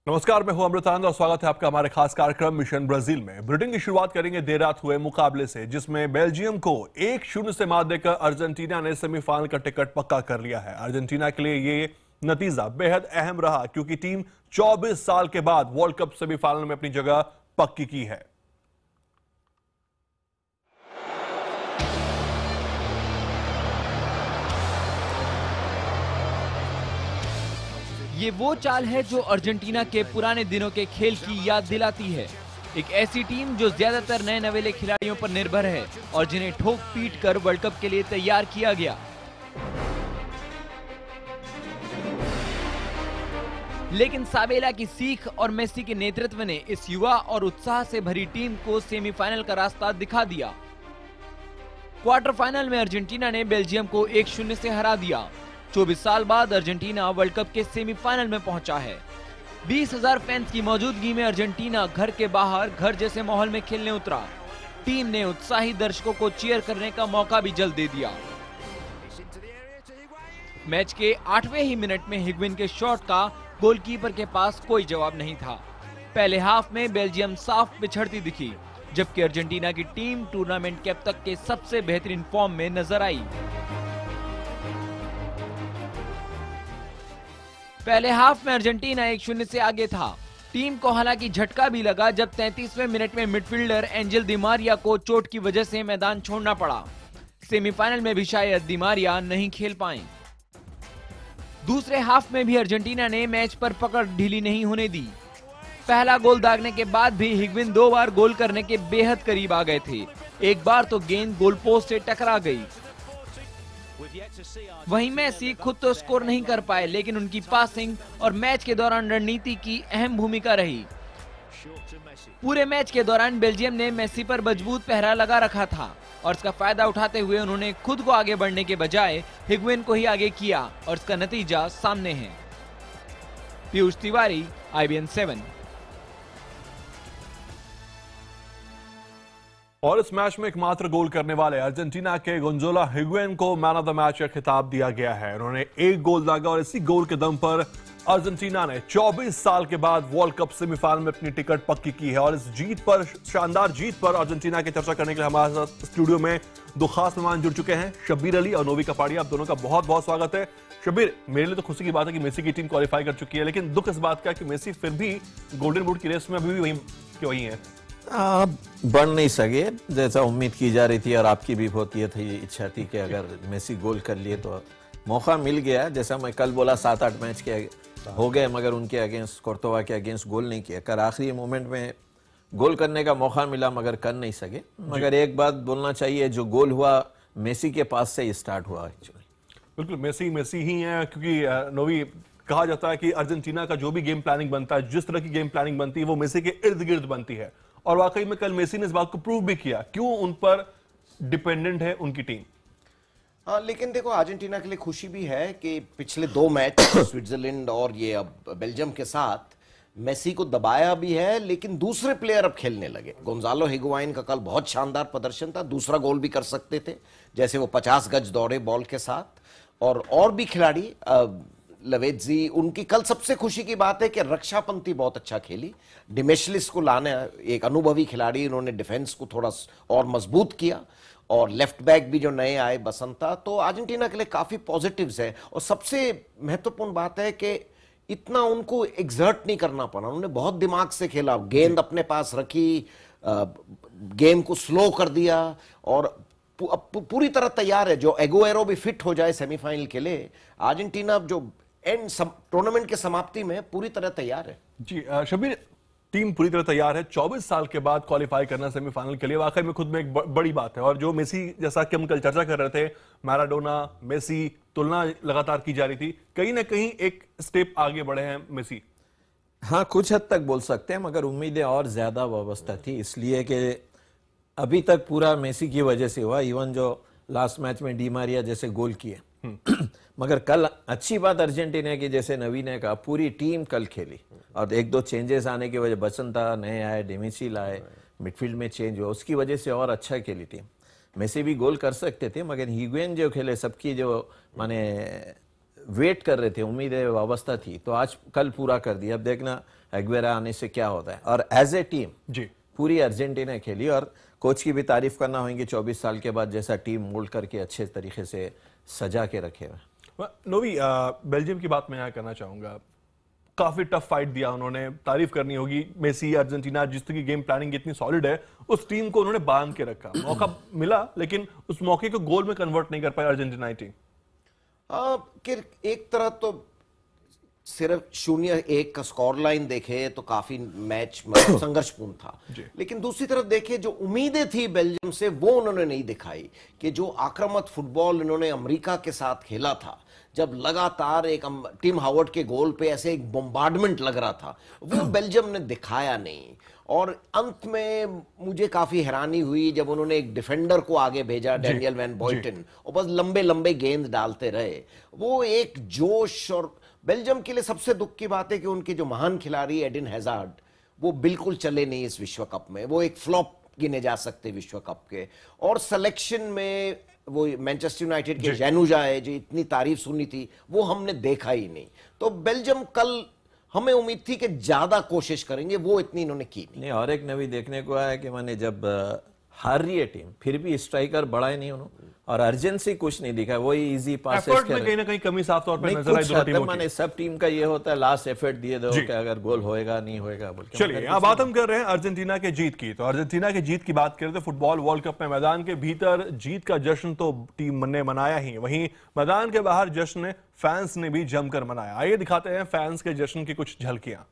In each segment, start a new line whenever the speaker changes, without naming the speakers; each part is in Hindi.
नमस्कार, मैं हूं अमृतानंद और स्वागत है आपका हमारे खास कार्यक्रम मिशन ब्राजील में। बुलेटिन की शुरुआत करेंगे देर रात हुए मुकाबले से, जिसमें बेल्जियम को 1-0 से मात देकर अर्जेंटीना ने सेमीफाइनल का टिकट पक्का कर लिया है। अर्जेंटीना के लिए ये नतीजा बेहद अहम रहा, क्योंकि टीम 24 साल के बाद वर्ल्ड कप सेमीफाइनल में अपनी जगह पक्की की है।
ये वो चाल है जो अर्जेंटीना के पुराने दिनों के खेल की याद दिलाती है। एक ऐसी टीम जो ज्यादातर नए नवेले खिलाड़ियों पर निर्भर है और जिन्हें ठोक पीट कर वर्ल्ड कप के लिए तैयार किया गया। लेकिन साबेला की सीख और मेसी के नेतृत्व ने इस युवा और उत्साह से भरी टीम को सेमीफाइनल का रास्ता दिखा दिया। क्वार्टर फाइनल में अर्जेंटीना ने बेल्जियम को 1-0 से हरा दिया। 24 साल बाद अर्जेंटीना वर्ल्ड कप के सेमीफाइनल में पहुंचा है। 20,000 फैंस की मौजूदगी में अर्जेंटीना घर के बाहर घर जैसे माहौल में खेलने उतरा। टीम ने उत्साही दर्शकों को चीयर करने का मौका भी जल्द दे दिया। मैच के 8वें ही मिनट में हिग्विन के शॉट का गोलकीपर के पास कोई जवाब नहीं था। पहले हाफ में बेल्जियम साफ पिछड़ती दिखी, जबकि अर्जेंटीना की टीम टूर्नामेंट के अब तक के सबसे बेहतरीन फॉर्म में नजर आई। पहले हाफ में अर्जेंटीना 1-0 से आगे था। टीम को हालांकि झटका भी लगा जब 33वें मिनट में मिडफील्डर एंजेल डी मारिया को चोट की वजह से मैदान छोड़ना पड़ा। सेमीफाइनल में भी शायद डी मारिया नहीं खेल पाए। दूसरे हाफ में भी अर्जेंटीना ने मैच पर पकड़ ढीली नहीं होने दी। पहला गोल दागने के बाद भी हिग्विन 2 बार गोल करने के बेहद करीब आ गए थे। एक बार तो गेंद गोल पोस्ट से टकरा गई। वहीं मेसी खुद तो स्कोर नहीं कर पाए, लेकिन उनकी पासिंग और मैच के दौरान रणनीति की अहम भूमिका रही। पूरे मैच के दौरान बेल्जियम ने मेसी पर मजबूत पहरा लगा रखा था और इसका फायदा उठाते हुए उन्होंने खुद को आगे बढ़ने के बजाय हिग्विन को ही आगे किया और इसका नतीजा सामने है। पीयूष तिवारी, IBN 7।
और इस मैच में एकमात्र गोल करने वाले अर्जेंटीना के गोंजालो हिग्विन को मैन ऑफ द मैच का खिताब दिया गया है। उन्होंने एक गोल दागा और इसी गोल के दम पर अर्जेंटीना ने 24 साल के बाद वर्ल्ड कप सेमीफाइनल में अपनी टिकट पक्की की है। और इस जीत पर, शानदार जीत पर अर्जेंटीना की चर्चा करने के लिए हमारे साथ स्टूडियो में 2 खास मेहमान जुड़ चुके हैं, शब्बीर अली और नोवी कपाड़िया। आप दोनों का बहुत बहुत स्वागत है। शब्बीर, मेरे लिए तो खुशी की बात है कि मेसी की टीम क्वालिफाई कर चुकी है, लेकिन दुख इस बात का कि मेसी फिर भी गोल्डन बूट की रेस में अभी भी वही है।
बढ़ नहीं सके जैसा उम्मीद की जा रही थी, और आपकी भी बहुत ये थी इच्छा थी कि अगर मेसी गोल कर लिए तो मौका मिल गया। जैसा मैं कल बोला 7-8 मैच के हो गए, मगर उनके अगेंस्ट, कोर्तोवा के अगेंस्ट गोल नहीं किया। कर आखिरी मोमेंट में गोल करने का मौका मिला मगर कर नहीं सके। मगर एक बात बोलना चाहिए, जो गोल हुआ मेसी के पास से ही स्टार्ट हुआ एक्चुअली।
बिल्कुल, मेसी ही है, क्योंकि नोवी कहा जाता है कि अर्जेंटीना का जो भी गेम प्लानिंग बनता है, जिस तरह की गेम प्लानिंग बनती है, वो मेसी के इर्द गिर्द बनती है। और वाकई में कल मेसी ने इस बात को प्रूव भी किया, क्यों उन पर डिपेंडेंट है उनकी टीम।
हाँ, लेकिन देखो अर्जेंटीना के लिए खुशी भी है कि पिछले 2 मैच स्विट्जरलैंड और ये अब बेल्जियम के साथ मेसी को दबाया भी है, लेकिन दूसरे प्लेयर अब खेलने लगे। गोंजालो हिगुआइन का कल बहुत शानदार प्रदर्शन था, दूसरा गोल भी कर सकते थे, जैसे वो 50 गज दौड़े बॉल के साथ। और भी खिलाड़ी, लवेजी, उनकी कल सबसे खुशी की बात है कि रक्षापंथी बहुत अच्छा खेली। डिमेशलिस को लाने, एक अनुभवी खिलाड़ी, उन्होंने डिफेंस को थोड़ा और मजबूत किया। और लेफ्ट बैक भी जो नए आए, बसंता, तो अर्जेंटीना के लिए काफी पॉजिटिव्स है। और सबसे महत्वपूर्ण बात है कि इतना उनको एग्जर्ट नहीं करना पड़ा, उन्होंने बहुत दिमाग से खेला, गेंद अपने पास रखी, गेम को स्लो कर दिया और पूरी तरह तैयार है। जो एगुएरो भी फिट हो जाए सेमीफाइनल के लिए, अर्जेंटीना जो टूर्नामेंट के समाप्ति में पूरी तरह तैयार है।
जी शब्बीर, टीम पूरी तरह तैयार है। 24 साल के बाद क्वालिफाई करना सेमीफाइनल के लिए वाकई में खुद में एक बड़ी बात है। और जो मेसी, जैसा कि हम कल चर्चा कर रहे थे, मैराडोना मेसी तुलना लगातार की जा रही थी, कहीं ना कहीं एक स्टेप आगे बढ़े हैं मेसी।
हाँ, कुछ हद तक बोल सकते हैं, मगर उम्मीदें और ज्यादा वाबस्ता थी, इसलिए कि अभी तक पूरा मेसी की वजह से हुआ। इवन जो लास्ट मैच में डी मारिया जैसे गोल किए, मगर कल अच्छी बात अर्जेंटीना की, जैसे नवी ने कहा, पूरी टीम कल खेली। और 1-2 चेंजेस आने की वजह, बसंता नए आए, डेमिचिल आए, मिडफील्ड में चेंज हुआ, उसकी वजह से और अच्छा खेली टीम। मेसी भी गोल कर सकते थे, मगर हिगुएन जो खेले, सबकी जो माने वेट कर रहे थे, उम्मीदें वाबस्ता थी, तो आज कल पूरा कर दिया। अब देखना एग्वेरा आने से क्या होता है। और एज ए टीम
जी
पूरी अर्जेंटीना खेली और कोच की भी तारीफ करना होंगे, 24 साल के बाद जैसा टीम मोल्ड करके अच्छे तरीके से सजा के रखे हुए।
नोवी, बेल्जियम की बात मैं यहाँ करना चाहूंगा। काफी टफ फाइट दिया उन्होंने, तारीफ करनी होगी। मेसी, अर्जेंटीना जिस तरह की गेम प्लानिंग इतनी सॉलिड है, उस टीम को उन्होंने बांध के रखा। मौका मिला लेकिन उस मौके को गोल में कन्वर्ट नहीं कर पाई अर्जेंटीना टीम।
एक तरह तो सिर्फ 0-1 का स्कोर लाइन देखे तो काफी मैच मतलब संघर्षपूर्ण था, लेकिन दूसरी तरफ देखे जो उम्मीदें थी बेल्जियम से वो उन्होंने नहीं दिखाई। कि जो आक्रामक फुटबॉल इन्होंने अमेरिका के साथ खेला था, जब लगातार एक टीम हावर्ड के गोल पे ऐसे एक बम्बार्डमेंट लग रहा था, वो बेल्जियम ने दिखाया नहीं। और अंत में मुझे काफी हैरानी हुई जब उन्होंने एक डिफेंडर को आगे भेजा, डैनियल वैन बॉयटन, और बस लंबे लंबे गेंद डालते रहे। वो एक जोश, और बेल्जियम के लिए सबसे दुख की बात है कि उनके जो महान खिलाड़ी एडिन हैजार्ड, वो बिल्कुल चले नहीं इस विश्व कप में। वो एक फ्लॉप गिने जा सकते विश्व कप के। और सिलेक्शन में वो मैनचेस्टर यूनाइटेड के जैनुजा है, जो इतनी तारीफ सुनी थी, वो हमने देखा ही नहीं। तो बेल्जियम कल हमें उम्मीद थी कि ज्यादा कोशिश करेंगे, वो इतनी इन्होंने की नहीं।
और एक नवी देखने को आया कि मैंने जब हार रही है टीम, फिर भी स्ट्राइकर बढ़ाए नहीं उन्होंने, और अर्जेंसी कुछ नहीं दिखा। वही इजी पासेस
एफर्ट में कहीं ना कहीं कमी साफ तौर पे नजर आई दोनों टीमों की।
सब टीम का ये होता है लास्ट एफर्ट दिए दो कि अगर गोल होएगा नहीं होएगा बोल के।
चलिए यहाँ बात हम कर रहे हैं अर्जेंटीना के जीत की। तो अर्जेंटीना के जीत की बात करें तो फुटबॉल वर्ल्ड कप में मैदान के भीतर जीत का जश्न तो टीम ने मनाया ही, वहीं मैदान के बाहर जश्न फैंस ने भी जमकर मनाया। आइए दिखाते हैं फैंस के जश्न की कुछ झलकियां।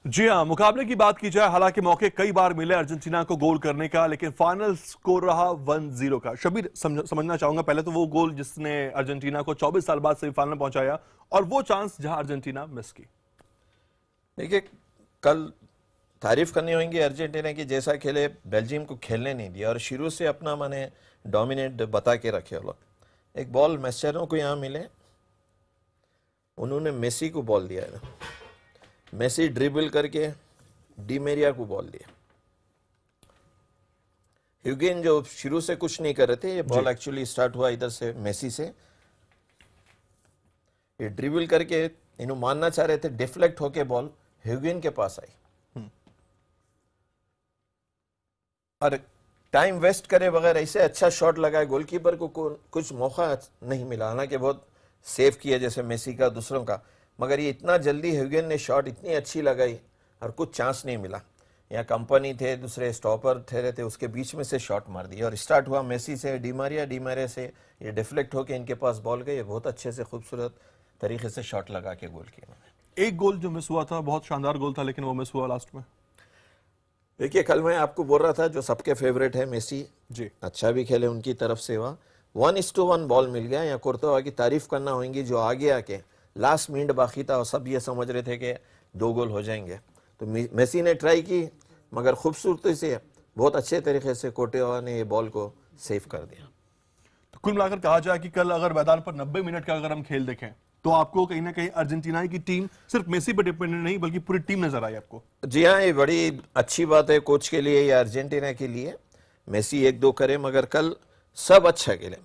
जी हां, मुकाबले की बात की जाए, हालांकि मौके कई बार मिले अर्जेंटीना को गोल करने का, लेकिन फाइनल स्कोर रहा 1-0 का। शबीर, समझना चाहूंगा पहले तो वो गोल जिसने अर्जेंटीना को 24 साल बाद सेमीफाइनल में पहुंचाया, और वो चांस जहां अर्जेंटीना मिस की।
देखिए, कल तारीफ करनी होगी अर्जेंटीना की, जैसा खेले, बेल्जियम को खेलने नहीं दिया और शुरू से अपना माने डोमिनेट बता के रखे वो लोग। एक बॉल मेस्चेरो को यहाँ मिले, उन्होंने मेसी को बॉल दिया है, मेसी ड्रिबल करके डी मेरिया को बॉल दिया। ह्यूगेन जो शुरू से कुछ नहीं कर रहे थे, ये बॉल एक्चुअली स्टार्ट हुआ इधर से मेसी से, ये ड्रिबल करके इन्हों मानना चाह रहे थे, डिफ्लेक्ट होके बॉल ह्यूगेन के पास आई और टाइम वेस्ट करे बगैर ऐसे अच्छा शॉट लगाए, गोलकीपर को कुछ मौका नहीं मिला। हालांकि बहुत सेव किया जैसे मेसी का, दूसरों का, मगर ये इतना जल्दी ह्यूगेन ने शॉट इतनी अच्छी लगाई और कुछ चांस नहीं मिला। यहाँ कंपनी थे, दूसरे स्टॉपर ठहरे थे, उसके बीच में से शॉट मार दिया और स्टार्ट हुआ मेसी से, डी मारिया से ये डिफ्लेक्ट होके इनके पास बॉल गई। बहुत अच्छे से खूबसूरत तरीके से शॉट लगा के गोल किया।
एक गोल जो मिस हुआ था, बहुत शानदार गोल था, लेकिन वो मिस हुआ लास्ट में।
देखिए, कल मैं आपको बोल रहा था जो सबके फेवरेट है मेसी
जी,
अच्छा भी खेले, उनकी तरफ से हुआ 1:1 बॉल मिल गया। यहाँ कोर्तोवा की तारीफ करना होगी, जो आगे आके लास्ट मिनट बाकी था और सब ये समझ रहे थे कि 2 गोल हो जाएंगे, तो मेसी ने ट्राई की, मगर खूबसूरती से बहुत अच्छे तरीके से कोर्तोवा ने ये बॉल को सेव कर दिया।
तो कुल मिलाकर कहा जाए कि कल अगर मैदान पर 90 मिनट का अगर हम खेल देखें तो आपको कहीं ना कहीं अर्जेंटीना की टीम सिर्फ मेसी पर डिपेंडेंट नहीं बल्कि पूरी टीम नजर आई आपको।
जी हाँ, ये बड़ी अच्छी बात है कोच के लिए या अर्जेंटीना के लिए। मेसी 1-2 करे, मगर कल सब अच्छा खेले।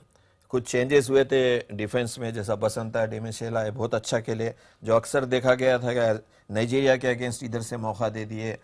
कुछ चेंजेस हुए थे डिफेंस में, जैसा बसंता डेमेशेला बहुत अच्छा खेले, जो अक्सर देखा गया था कि नाइजीरिया के अगेंस्ट इधर से मौका दे दिए,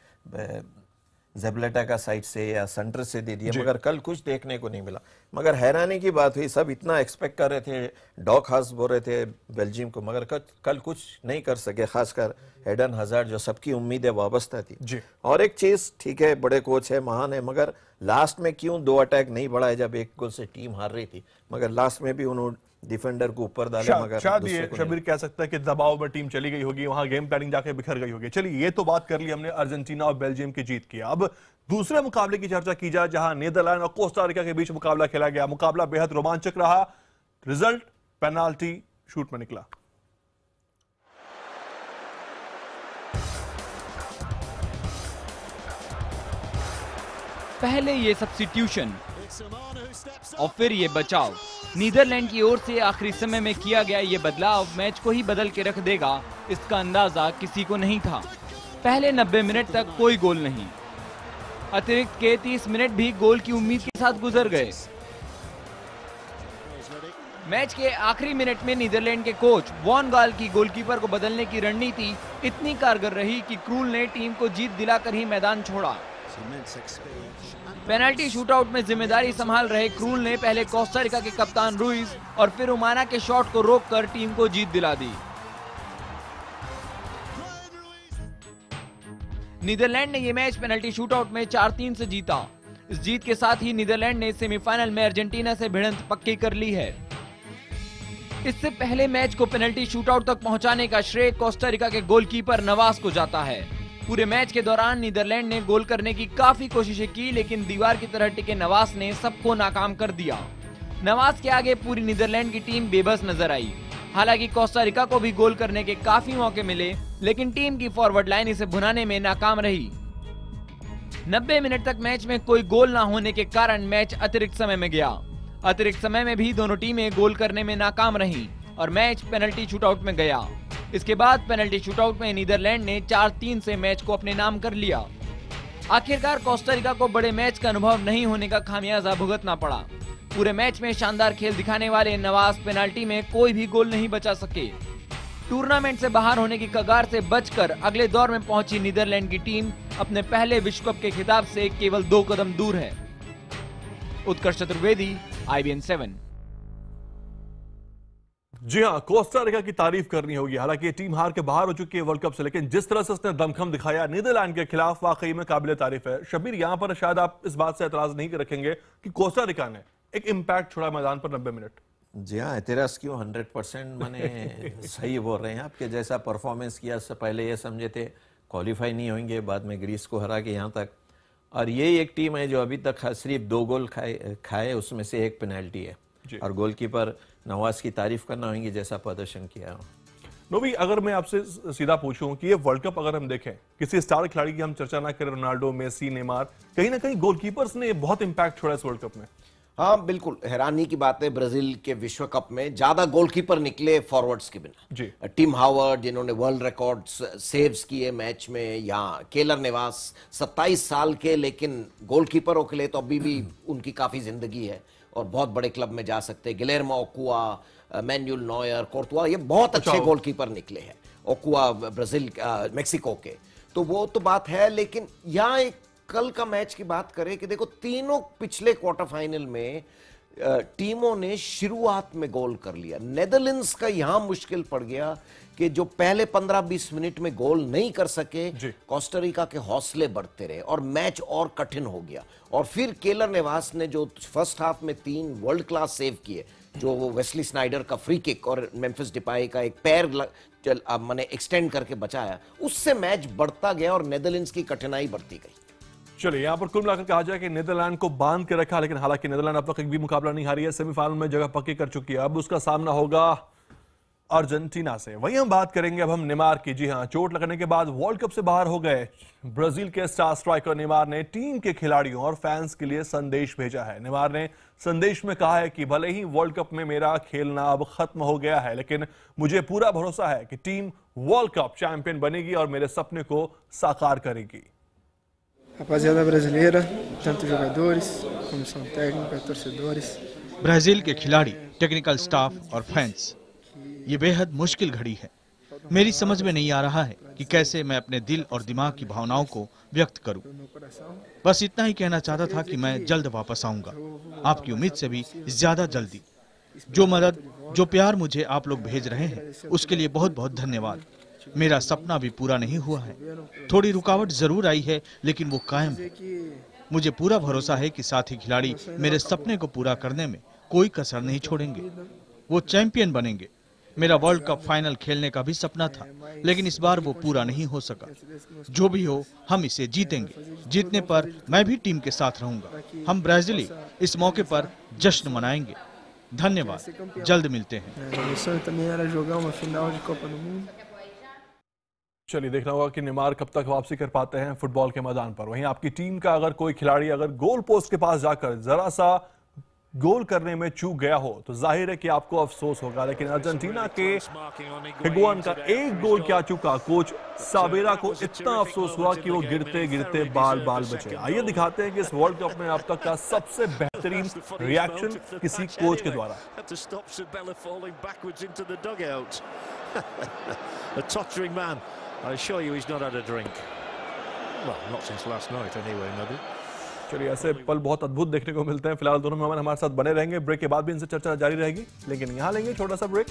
ज़ेबलेटा का साइड से या सेंटर से दे दिए, मगर कल कुछ देखने को नहीं मिला। मगर हैरानी की बात हुई, सब इतना एक्सपेक्ट कर रहे थे, डॉग हाउस बोल रहे थे बेल्जियम को, मगर कल कुछ नहीं कर सके, खासकर एडन हजार्ड जो सबकी उम्मीदें वाबस्ता थी। और एक चीज, ठीक है बड़े कोच है, महान है, मगर लास्ट में क्यों 2 अटैक नहीं बढ़ाए जब 1 गोल से टीम हार रही थी, मगर लास्ट में भी उन्होंने डिफेंडर को ऊपर डाले, मगर
शायद
दूसरे
ये
को
शबीर कह सकता है कि दबाव में टीम चली गई होगी, वहां गेम प्लानिंग जाके बिखर गई होगी। चलिए ये तो बात कर ली हमने अर्जेंटीना और बेल्जियम की जीत की। अब दूसरे मुकाबले की चर्चा की जाए जहां नीदरलैंड और कोस्टा रिका के बीच मुकाबला खेला गया। मुकाबला बेहद रोमांचक रहा, रिजल्ट पेनाल्टी शूट में निकला।
पहले ये सब्स्टिट्यूशन और फिर ये बचाव। नीदरलैंड की ओर से आखिरी समय में किया गया ये बदलाव मैच को ही बदल के रख देगा, इसका अंदाजा किसी को नहीं था। पहले 90 मिनट तक कोई गोल नहीं, अतिरिक्त के 30 मिनट भी गोल की उम्मीद के साथ गुजर गए। मैच के आखिरी मिनट में नीदरलैंड के कोच वॉन गाल की गोलकीपर को बदलने की रणनीति इतनी कारगर रही कि क्रूल ने टीम को जीत दिलाकर ही मैदान छोड़ा। पेनल्टी शूटआउट में जिम्मेदारी संभाल रहे क्रूल ने पहले कोस्टा रिका के कप्तान रुइज और फिर उमाना के शॉट को रोककर टीम को जीत दिला दी। नीदरलैंड ने यह मैच पेनल्टी शूटआउट में 4-3 से जीता। इस जीत के साथ ही नीदरलैंड ने सेमीफाइनल में अर्जेंटीना से भिड़ंत पक्की कर ली है। इससे पहले मैच को पेनल्टी शूटआउट तक पहुंचाने का श्रेय कोस्टा रिका के गोलकीपर नवास को जाता है। पूरे मैच के दौरान नीदरलैंड ने गोल करने की काफी कोशिशें की, लेकिन दीवार की तरह टिके नवास ने सबको नाकाम कर दिया। नवास के आगे पूरी नीदरलैंड की टीम बेबस नजर आई। हालांकि कोस्टा रिका को भी गोल करने के काफी मौके मिले, लेकिन टीम की फॉरवर्ड लाइन इसे भुनाने में नाकाम रही। 90 मिनट तक मैच में कोई गोल ना होने के कारण मैच अतिरिक्त समय में गया। अतिरिक्त समय में भी दोनों टीमें गोल करने में नाकाम रहीं और मैच पेनल्टी शूटआउट में गया। इसके बाद पेनल्टी शूटआउट में नीदरलैंड ने 4-3 से मैच को अपने नाम कर लिया। आखिरकार कोस्टा रिका को बड़े मैच का अनुभव नहीं होने का खामियाजा भुगतना पड़ा। पूरे मैच में शानदार खेल दिखाने वाले नवास पेनाल्टी में कोई भी गोल नहीं बचा सके। टूर्नामेंट से बाहर होने की कगार से बचकर अगले दौर में पहुंची नीदरलैंड की टीम अपने पहले विश्व कप के खिताब से केवल 2 कदम दूर है। उत्कर्ष चतुर्वेदी, IBN 7।
जी हां, कोस्टा रिका की तारीफ करनी होगी। हालांकि ये टीम हार के बाहर हो चुकी है वर्ल्ड कप से, लेकिन जिस तरह से उसने दमखम दिखाया नीदरलैंड के खिलाफ, वाकई में काबिल तारीफ है। शबीर, यहां पर शायद आप इस बात से एतराज नहीं रखेंगे कि कोस्टा रिका ने एक इंपैक्ट छोड़ा मैदान पर 90 मिनट।
जी हाँ, एतराज क्यों, 100% मैंने सही बोल रहे हैं आपके। जैसा परफॉर्मेंस किया, उससे पहले ये समझे थे क्वालिफाई नहीं होंगे, बाद में ग्रीस को हरा के यहाँ तक। और ये एक टीम है जो अभी तक सिर्फ 2 गोल खाए, उसमें से 1 पेनल्टी है। और गोलकीपर नवाज की तारीफ करना होगी जैसा प्रदर्शन किया।
नोवी, अगर मैं आपसे सीधा पूछूं कि ये वर्ल्ड कप अगर हम देखें, किसी स्टार खिलाड़ी की हम चर्चा ना करें, रोनाल्डो, मेसी, नेमार, कहीं ना कहीं गोलकीपर्स ने बहुत इंपैक्ट छोड़ा इस वर्ल्ड कप में।
हाँ बिल्कुल, हैरानी की बात है, ब्राजील के विश्व कप में ज्यादा गोलकीपर निकले फॉरवर्ड्स के बिना।
जी।
टिम हावर्ड जिन्होंने वर्ल्ड रिकॉर्ड सेव्स किए मैच में, या केलर नेवास 27 साल के, लेकिन गोलकीपरों के लिए तो अभी भी उनकी काफी जिंदगी है और बहुत बड़े क्लब में जा सकते हैं। गिलेर्मो ओकुआ, मैनुअल नॉयर, कोर्तुआ, ये बहुत अच्छे गोलकीपर निकले हैं। ओकुआ ब्राजील, मेक्सिको के, तो वो तो बात है। लेकिन यहाँ एक कल का मैच की बात करें कि देखो, तीनों पिछले क्वार्टर फाइनल में टीमों ने शुरुआत में गोल कर लिया। नेदरलैंड्स का यहां मुश्किल पड़ गया कि जो पहले 15-20 मिनट में गोल नहीं कर सके, कोस्टा रिका के हौसले बढ़ते रहे और मैच और कठिन हो गया। और फिर केलर नेवास ने जो फर्स्ट हाफ में 3 वर्ल्ड क्लास सेव किए, जो वो वेस्ली स्नाइडर का फ्री किक और मेम्फिस डिपाई का एक पैर मैंने एक्सटेंड करके बचाया, उससे मैच बढ़ता गया और नेदरलैंड्स की कठिनाई बढ़ती गई।
चलिए, यहां पर कुल मिलाकर कहा जाए कि नीदरलैंड को बांध के रखा, लेकिन हालांकि नीदरलैंड अब तक एक भी मुकाबला नहीं हारी है, सेमीफाइनल में जगह पक्की कर चुकी है। अब उसका सामना होगा अर्जेंटीना से। वहीं हम बात करेंगे अब हम नेमार की। जी हां, चोट लगने के बाद वर्ल्ड कप से बाहर हो गए ब्राजील के स्टार स्ट्राइकर नेमार ने टीम के खिलाड़ियों और फैंस के लिए संदेश भेजा है। नेमार ने संदेश में कहा है कि भले ही वर्ल्ड कप में मेरा खेलना अब खत्म हो गया है, लेकिन मुझे पूरा भरोसा है कि टीम वर्ल्ड कप चैंपियन बनेगी और मेरे सपने को साकार करेगी।
Rapaziada brasileira, tanto jogadores, comissão técnica, torcedores.
Brazil के खिलाड़ी, टेक्निकल स्टाफ और फैंस, ये बेहद मुश्किल घड़ी है। मेरी समझ में नहीं आ रहा है कि कैसे मैं अपने दिल और दिमाग की भावनाओं को व्यक्त करूं। बस इतना ही कहना चाहता था कि मैं जल्द वापस आऊंगा, आपकी उम्मीद से भी ज्यादा जल्दी। जो मदद, जो प्यार मुझे आप लोग भेज रहे हैं, उसके लिए बहुत बहुत धन्यवाद। मेरा सपना भी पूरा नहीं हुआ है, थोड़ी रुकावट जरूर आई है, लेकिन वो कायम है। मुझे पूरा भरोसा है कि साथी खिलाड़ी मेरे सपने को पूरा करने में कोई कसर नहीं छोड़ेंगे। वो चैंपियन बनेंगे। मेरा वर्ल्ड कप फाइनल खेलने का भी सपना था, लेकिन इस बार वो पूरा नहीं हो सका। जो भी हो, हम इसे जीतेंगे। जीतने पर मैं भी टीम के साथ रहूंगा। हम ब्राजीली इस मौके पर जश्न मनाएंगे। धन्यवाद, जल्द मिलते हैं।
Meu sonho também era jogar uma final de Copa do Mundo.
चलिए देखना होगा कि नेमार कब तक वापसी कर पाते हैं फुटबॉल के मैदान पर। वहीं आपकी टीम का अगर कोई खिलाड़ी अगर गोल पोस्ट के पास जाकर जरा सा गोल करने में चूक गया हो तो जाहिर है कि आपको अफसोस होगा, लेकिन अर्जेंटीना के हिगुआन का एक गोल क्या चूका, कोच साबेरा को इतना अफसोस हुआ कि वो गिरते गिरते बाल बाल बचे। आइए दिखाते हैं कि इस वर्ल्ड कप में अब तक का सबसे बेहतरीन रिएक्शन किसी कोच के द्वारा।
A tottering man. I assure you he's not had a drink. Well, not since last night anyway, maybe.
चलिए ऐसे पल बहुत अद्भुत देखने को मिलते हैं। फिलहाल दोनों मेहमान हमारे साथ बने रहेंगे, ब्रेक के बाद भी इनसे चर्चा जारी रहेगी, लेकिन यहाँ लेंगे छोटा सा ब्रेक।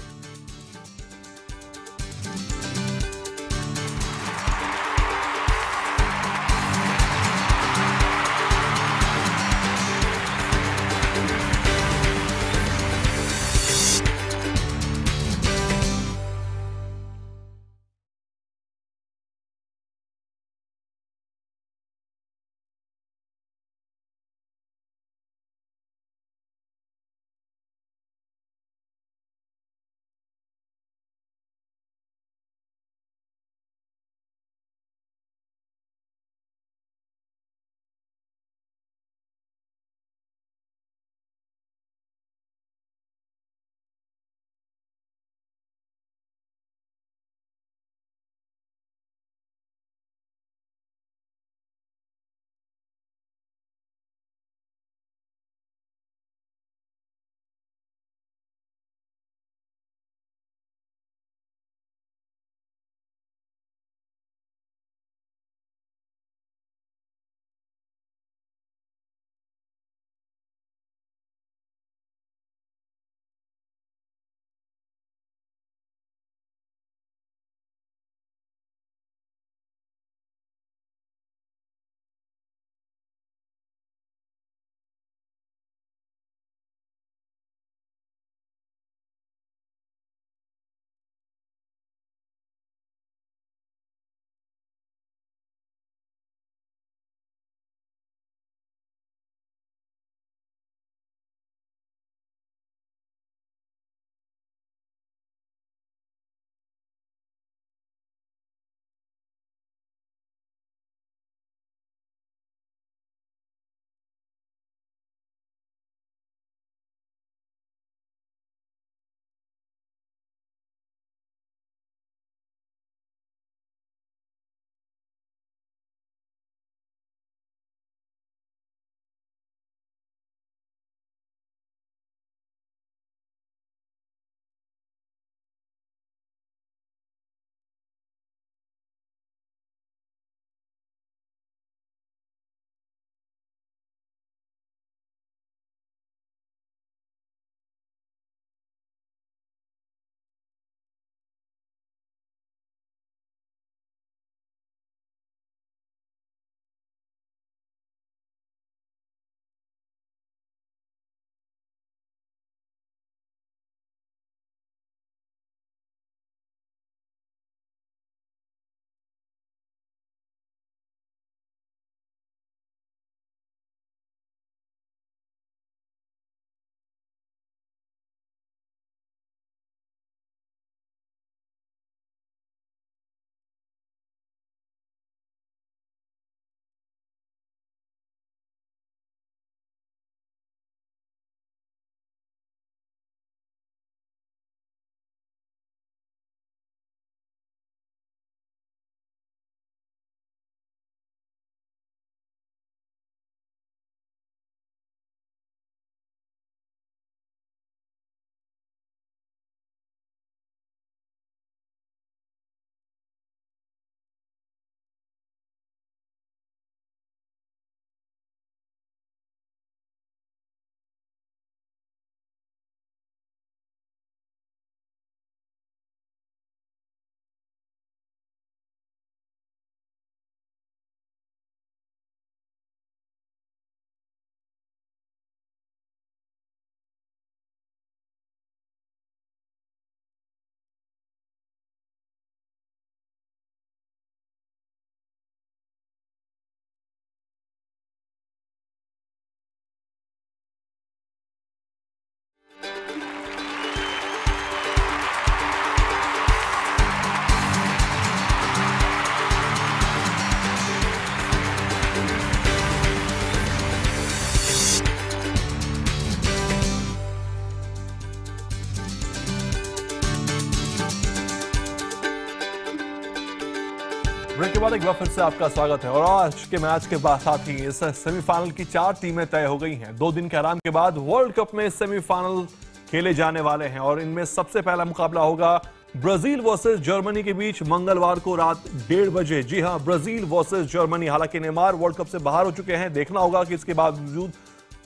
ब्रेक के बाद एक बार फिर से आपका स्वागत है और आज के मैच के बाद साथ ही इस सेमीफाइनल की 4 टीमें तय हो गई हैं। 2 दिन के आराम के बाद वर्ल्ड कप में सेमीफाइनल खेले जाने वाले हैं और इनमें सबसे पहला मुकाबला होगा ब्राजील वर्सेस जर्मनी के बीच मंगलवार को रात 1:30 बजे। जी हां, ब्राजील वर्सेस जर्मनी। हालांकि नेमार वर्ल्ड कप से बाहर हो चुके हैं, देखना होगा कि इसके बावजूद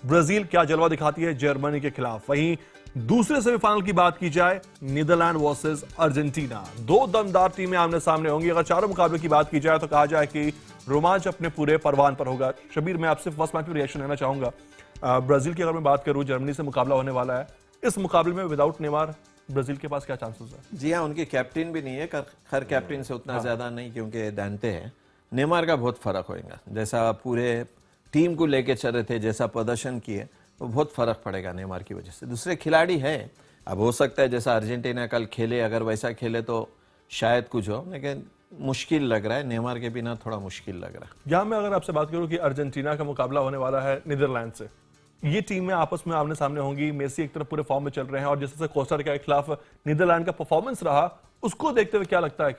ब्राजील क्या जलवा दिखाती है जर्मनी के खिलाफ। वहीं दूसरे सेमीफाइनल की बात की जाए, नीदरलैंड वर्सेस अर्जेंटीना। 2 दमदार टीमें आमने सामने होंगी। अगर चारों मुकाबले की बात की जाए तो कहा जाए कि रोमांच अपने पूरे परवान पर होगा। शबीर, मैं आपसे फर्स्ट मैच में रिएक्शन लेना चाहूंगा। ब्राजील की अगर मैं बात करूं, जर्मनी से मुकाबला होने वाला है। इस मुकाबले में विदाउट नेमार ब्राजील के पास क्या चांसेस है?
जी हाँ, उनकी कैप्टन भी नहीं है, हर कैप्टन से उतना ज्यादा नहीं, क्योंकि जानते हैं नेमार का बहुत फर्क होगा। जैसा पूरे टीम को लेके चल रहे थे, जैसा प्रदर्शन किए, तो बहुत फर्क पड़ेगा नेमार की वजह से। दूसरे खिलाड़ी हैं, अब हो सकता है जैसा अर्जेंटीना कल खेले, अगर वैसा खेले तो शायद कुछ हो, लेकिन मुश्किल लग रहा है, नेमार के बिना थोड़ा मुश्किल लग रहा है।
यहां मैं अगर आपसे बात करूं कि अर्जेंटीना का मुकाबला होने वाला है नीदरलैंड से, ये टीमें आपस में आमने सामने होंगी। मेसी एक तरफ पूरे फॉर्म में चल रहे हैं और जैसे कोस्टा रिका के खिलाफ नीदरलैंड का परफॉर्मेंस रहा, उसको देखते हुए क्या लगता है?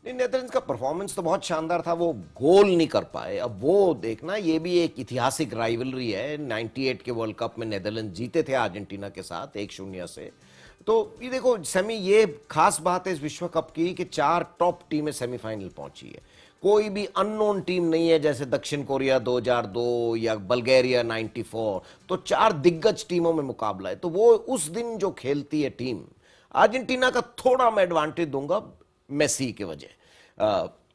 नहीं, नेदरलैंड्स का परफॉर्मेंस तो बहुत शानदार था, वो गोल नहीं कर पाए। अब वो देखना, ये भी एक ऐतिहासिक राइवलरी है। 98 के वर्ल्ड कप में नेदरलैंड जीते थे अर्जेंटीना के साथ 1-0 से। तो ये देखो सेमी, ये खास बात है इस विश्व कप की कि 4 टॉप टीमें सेमीफाइनल पहुंची है। कोई भी अननोन टीम नहीं है, जैसे दक्षिण कोरिया 2002 या बल्गेरिया 94। तो 4 दिग्गज टीमों में मुकाबला है। तो वो उस दिन जो खेलती है टीम, अर्जेंटीना का थोड़ा मैं एडवांटेज दूंगा मेसी की वजह।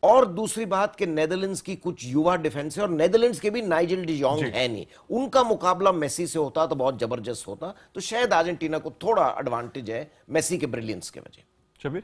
और दूसरी बात कि नेदरलैंड्स की कुछ युवा डिफेंस है और नेदरलैंड्स के भी नाइजेल डी जॉन्ग है नहीं। उनका मुकाबला मेसी से होता तो बहुत जबरदस्त होता। तो शायद अर्जेंटीना को थोड़ा एडवांटेज है मेसी के ब्रिलियंस की वजह।
शबीर?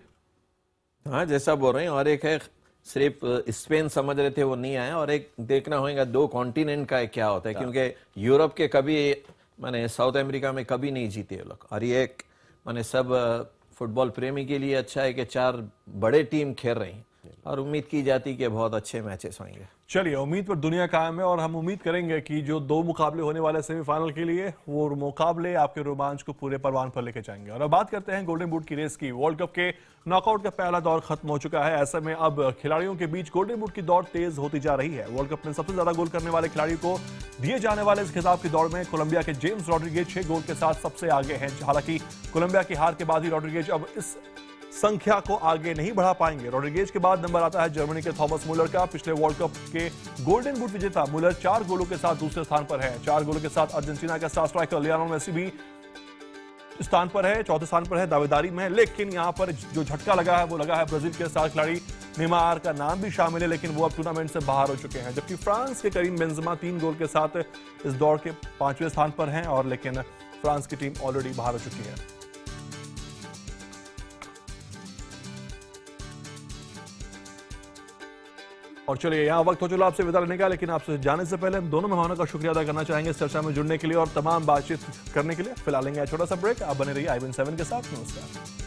हाँ, जैसा बोल रहे हैं। और एक है, सिर्फ स्पेन समझ रहे थे वो नहीं आया, और एक देखना होगा 2 कॉन्टिनेंट का क्या होता है, क्योंकि यूरोप के कभी माने साउथ अमेरिका में कभी नहीं जीते लोग। और ये एक माने सब फुटबॉल प्रेमी के लिए अच्छा है कि 4 बड़े टीम खेल रही हैं और उम्मीद की जाती है कि बहुत अच्छे मैचेस होंगे।
चलिए, उम्मीद पर दुनिया कायम है और हम उम्मीद करेंगे कि जो 2 मुकाबले होने वाले सेमीफाइनल के लिए, वो मुकाबले आपके रोमांच को पूरे परवान पर लेके जाएंगे। और अब बात करते हैं गोल्डन बूट की रेस की। वर्ल्ड कप के नॉकआउट का पहला दौर खत्म हो चुका है। ऐसे में अब खिलाड़ियों के बीच गोल्डन बूट की दौड़ तेज होती जा रही है। वर्ल्ड कप में सबसे ज्यादा गोल करने वाले खिलाड़ी को दिए जाने वाले इस खिताब की दौड़ में कोलंबिया के जेम्स रॉड्रिगेज 6 गोल के साथ सबसे आगे हैं। हालांकि कोलंबिया की हार के बाद ही रॉड्रिगेज अब इस संख्या को आगे नहीं बढ़ा पाएंगे। रॉड्रिगेज के बाद नंबर आता है जर्मनी के थॉमस मुलर का। पिछले वर्ल्ड कप के गोल्डन बूट विजेता मुलर 4 गोलों के साथ दूसरे स्थान पर है। 4 गोलों के साथ अर्जेंटीना का स्टार स्ट्राइकर लियोनेल मेसी भी स्थान पर है, चौथे स्थान पर है, दावेदारी में है। लेकिन यहां पर जो झटका लगा है वो लगा है ब्राजील के स्टार खिलाड़ी नेमार का नाम भी शामिल है, लेकिन वो अब टूर्नामेंट से बाहर हो चुके हैं। जबकि फ्रांस के करीम बेंजेमा 3 गोल के साथ इस दौड़ के 5वें स्थान पर हैं और लेकिन फ्रांस की टीम ऑलरेडी बाहर हो चुकी है। और चलिए, यहाँ वक्त हो चला आपसे विदा लेने का, लेकिन आपसे जाने से पहले हम दोनों मेहमानों का शुक्रिया अदा करना चाहेंगे इस चर्चा में जुड़ने के लिए और तमाम बातचीत करने के लिए। फिलहाल लेंगे छोटा सा ब्रेक। आप बने रहिए IBN7 के साथ। नमस्कार।